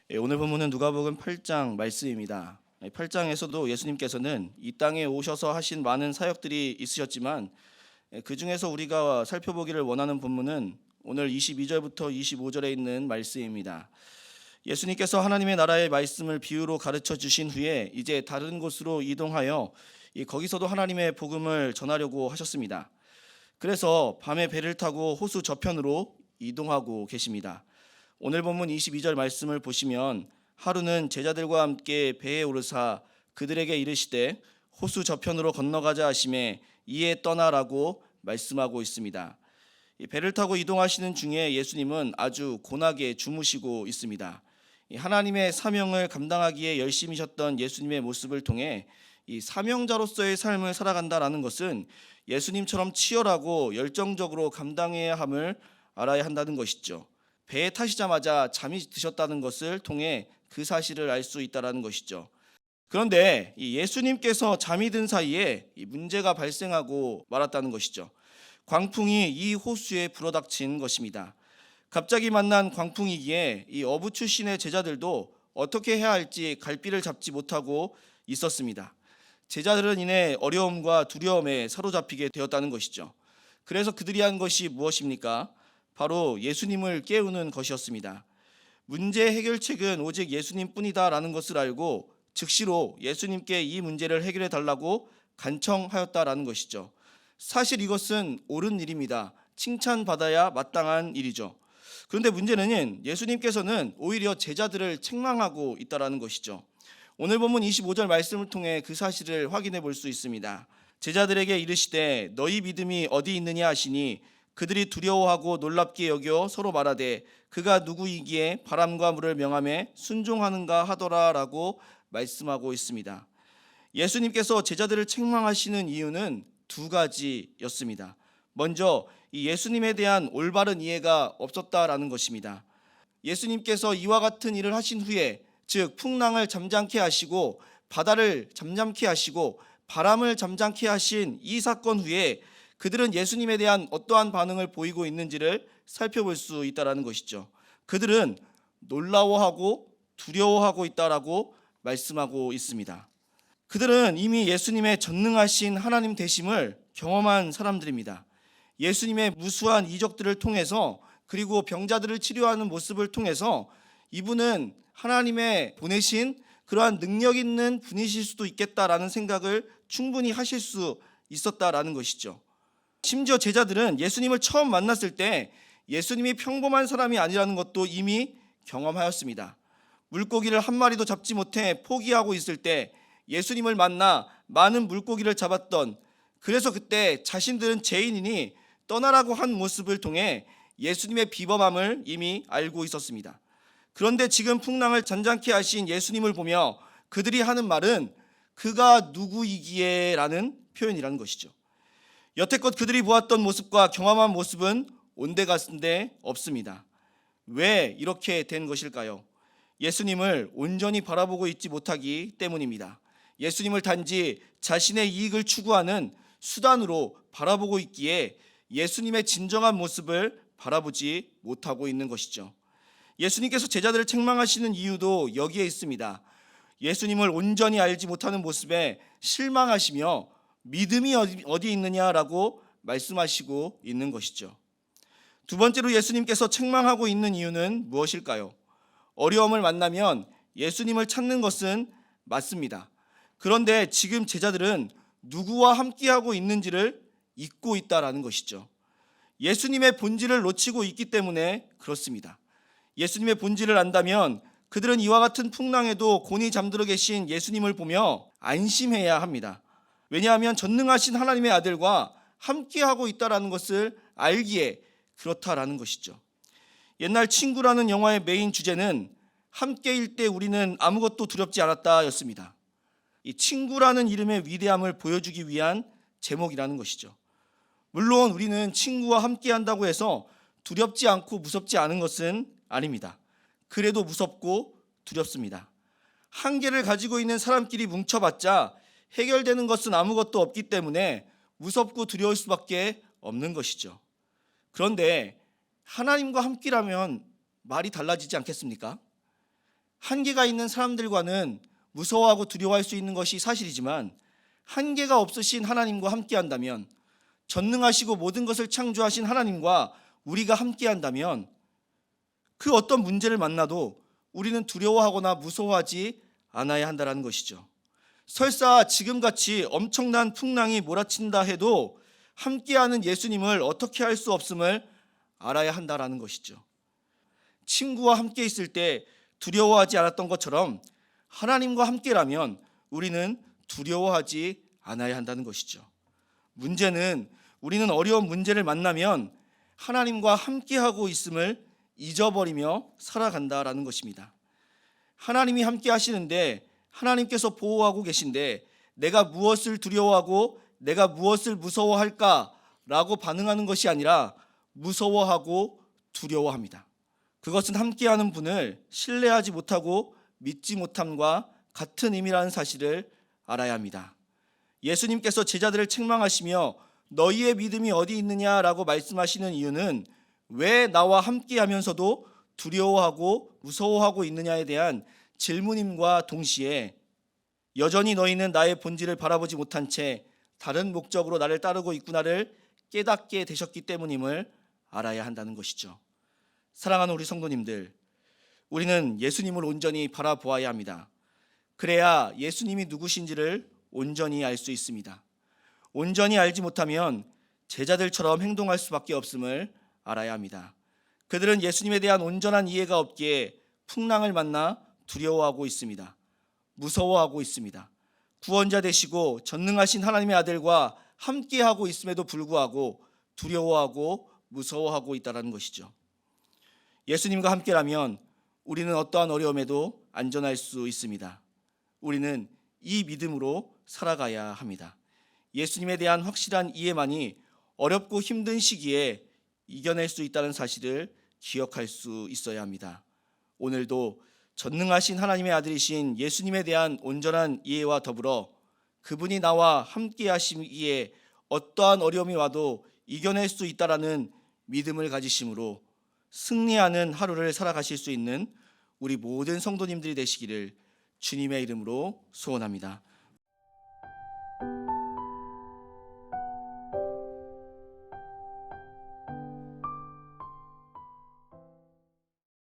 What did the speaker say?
오늘 본문은 누가복음 8장 말씀입니다. 8장에서도 예수님께서는 이 땅에 오셔서 하신 많은 사역들이 있으셨지만 그 중에서 우리가 살펴보기를 원하는 본문은 오늘 22절부터 25절에 있는 말씀입니다. 예수님께서 하나님의 나라의 말씀을 비유로 가르쳐 주신 후에 이제 다른 곳으로 이동하여 거기서도 하나님의 복음을 전하려고 하셨습니다. 그래서 밤에 배를 타고 호수 저편으로 이동하고 계십니다. 오늘 본문 22절 말씀을 보시면 하루는 제자들과 함께 배에 오르사 그들에게 이르시되 호수 저편으로 건너가자 하시매 이에 떠나라고 말씀하고 있습니다. 배를 타고 이동하시는 중에 예수님은 아주 고나게 주무시고 있습니다. 하나님의 사명을 감당하기에 열심히셨던 예수님의 모습을 통해 이 사명자로서의 삶을 살아간다라는 것은 예수님처럼 치열하고 열정적으로 감당해야 함을 알아야 한다는 것이죠. 배에 타시자마자 잠이 드셨다는 것을 통해 그 사실을 알 수 있다는 것이죠. 그런데 이 예수님께서 잠이 든 사이에 이 문제가 발생하고 말았다는 것이죠. 광풍이 이 호수에 불어닥친 것입니다. 갑자기 만난 광풍이기에 이 어부 출신의 제자들도 어떻게 해야 할지 갈피를 잡지 못하고 있었습니다. 제자들은 이내 어려움과 두려움에 사로잡히게 되었다는 것이죠. 그래서 그들이 한 것이 무엇입니까? 바로 예수님을 깨우는 것이었습니다. 문제 해결책은 오직 예수님뿐이다라는 것을 알고 즉시로 예수님께 이 문제를 해결해 달라고 간청하였다라는 것이죠. 사실 이것은 옳은 일입니다. 칭찬받아야 마땅한 일이죠. 그런데 문제는 예수님께서는 오히려 제자들을 책망하고 있다라는 것이죠. 오늘 본문 25절 말씀을 통해 그 사실을 확인해 볼 수 있습니다. 제자들에게 이르시되 너희 믿음이 어디 있느냐 하시니 그들이 두려워하고 놀랍게 여겨 서로 말하되 그가 누구이기에 바람과 물을 명하매 순종하는가 하더라라고 말씀하고 있습니다. 예수님께서 제자들을 책망하시는 이유는 두 가지였습니다. 먼저 이 예수님에 대한 올바른 이해가 없었다라는 것입니다. 예수님께서 이와 같은 일을 하신 후에 즉 풍랑을 잠잠케 하시고 바다를 잠잠케 하시고 바람을 잠잠케 하신 이 사건 후에 그들은 예수님에 대한 어떠한 반응을 보이고 있는지를 살펴볼 수 있다는 것이죠. 그들은 놀라워하고 두려워하고 있다라고 말씀하고 있습니다. 그들은 이미 예수님의 전능하신 하나님 되심을 경험한 사람들입니다. 예수님의 무수한 이적들을 통해서 그리고 병자들을 치료하는 모습을 통해서 이분은 하나님의 보내신 그러한 능력 있는 분이실 수도 있겠다라는 생각을 충분히 하실 수 있었다라는 것이죠. 심지어 제자들은 예수님을 처음 만났을 때 예수님이 평범한 사람이 아니라는 것도 이미 경험하였습니다. 물고기를 한 마리도 잡지 못해 포기하고 있을 때 예수님을 만나 많은 물고기를 잡았던, 그래서 그때 자신들은 죄인이니 떠나라고 한 모습을 통해 예수님의 비범함을 이미 알고 있었습니다. 그런데 지금 풍랑을 잔잔케 하신 예수님을 보며 그들이 하는 말은 그가 누구이기에 라는 표현이라는 것이죠. 여태껏 그들이 보았던 모습과 경험한 모습은 온데간데 없습니다. 왜 이렇게 된 것일까요? 예수님을 온전히 바라보고 있지 못하기 때문입니다. 예수님을 단지 자신의 이익을 추구하는 수단으로 바라보고 있기에 예수님의 진정한 모습을 바라보지 못하고 있는 것이죠. 예수님께서 제자들을 책망하시는 이유도 여기에 있습니다. 예수님을 온전히 알지 못하는 모습에 실망하시며 믿음이 어디 있느냐라고 말씀하시고 있는 것이죠. 두 번째로 예수님께서 책망하고 있는 이유는 무엇일까요? 어려움을 만나면 예수님을 찾는 것은 맞습니다. 그런데 지금 제자들은 누구와 함께하고 있는지를 잊고 있다라는 것이죠. 예수님의 본질을 놓치고 있기 때문에 그렇습니다. 예수님의 본질을 안다면 그들은 이와 같은 풍랑에도 곤히 잠들어 계신 예수님을 보며 안심해야 합니다. 왜냐하면 전능하신 하나님의 아들과 함께하고 있다라는 것을 알기에 그렇다라는 것이죠. 옛날 친구라는 영화의 메인 주제는 함께일 때 우리는 아무것도 두렵지 않았다였습니다. 이 친구라는 이름의 위대함을 보여주기 위한 제목이라는 것이죠. 물론 우리는 친구와 함께한다고 해서 두렵지 않고 무섭지 않은 것은 아닙니다. 그래도 무섭고 두렵습니다. 한계를 가지고 있는 사람끼리 뭉쳐봤자 해결되는 것은 아무것도 없기 때문에 무섭고 두려울 수밖에 없는 것이죠. 그런데 하나님과 함께라면 말이 달라지지 않겠습니까? 한계가 있는 사람들과는 무서워하고 두려워할 수 있는 것이 사실이지만, 한계가 없으신 하나님과 함께한다면, 전능하시고 모든 것을 창조하신 하나님과 우리가 함께한다면 그 어떤 문제를 만나도 우리는 두려워하거나 무서워하지 않아야 한다는 것이죠. 설사 지금같이 엄청난 풍랑이 몰아친다 해도 함께하는 예수님을 어떻게 할 수 없음을 알아야 한다는 것이죠. 친구와 함께 있을 때 두려워하지 않았던 것처럼 하나님과 함께라면 우리는 두려워하지 않아야 한다는 것이죠. 문제는 우리는 어려운 문제를 만나면 하나님과 함께하고 있음을 잊어버리며 살아간다라는 것입니다. 하나님이 함께 하시는데, 하나님께서 보호하고 계신데 내가 무엇을 두려워하고 내가 무엇을 무서워할까라고 반응하는 것이 아니라 무서워하고 두려워합니다. 그것은 함께하는 분을 신뢰하지 못하고 믿지 못함과 같은 의미라는 사실을 알아야 합니다. 예수님께서 제자들을 책망하시며 너희의 믿음이 어디 있느냐라고 말씀하시는 이유는 왜 나와 함께하면서도 두려워하고 무서워하고 있느냐에 대한 질문임과 동시에 여전히 너희는 나의 본질을 바라보지 못한 채 다른 목적으로 나를 따르고 있구나를 깨닫게 되셨기 때문임을 알아야 한다는 것이죠. 사랑하는 우리 성도님들, 우리는 예수님을 온전히 바라보아야 합니다. 그래야 예수님이 누구신지를 온전히 알 수 있습니다. 온전히 알지 못하면 제자들처럼 행동할 수밖에 없음을 알아야 합니다. 그들은 예수님에 대한 온전한 이해가 없기에 풍랑을 만나 두려워하고 있습니다. 무서워하고 있습니다. 구원자 되시고 전능하신 하나님의 아들과 함께하고 있음에도 불구하고 두려워하고 무서워하고 있다는 것이죠. 예수님과 함께라면 우리는 어떠한 어려움에도 안전할 수 있습니다. 우리는 이 믿음으로 살아가야 합니다. 예수님에 대한 확실한 이해만이 어렵고 힘든 시기에 이겨낼 수 있다는 사실을 기억할 수 있어야 합니다. 오늘도 전능하신 하나님의 아들이신 예수님에 대한 온전한 이해와 더불어 그분이 나와 함께 하시기에 어떠한 어려움이 와도 이겨낼 수 있다라는 믿음을 가지심으로 승리하는 하루를 살아가실 수 있는 우리 모든 성도님들이 되시기를 주님의 이름으로 소원합니다.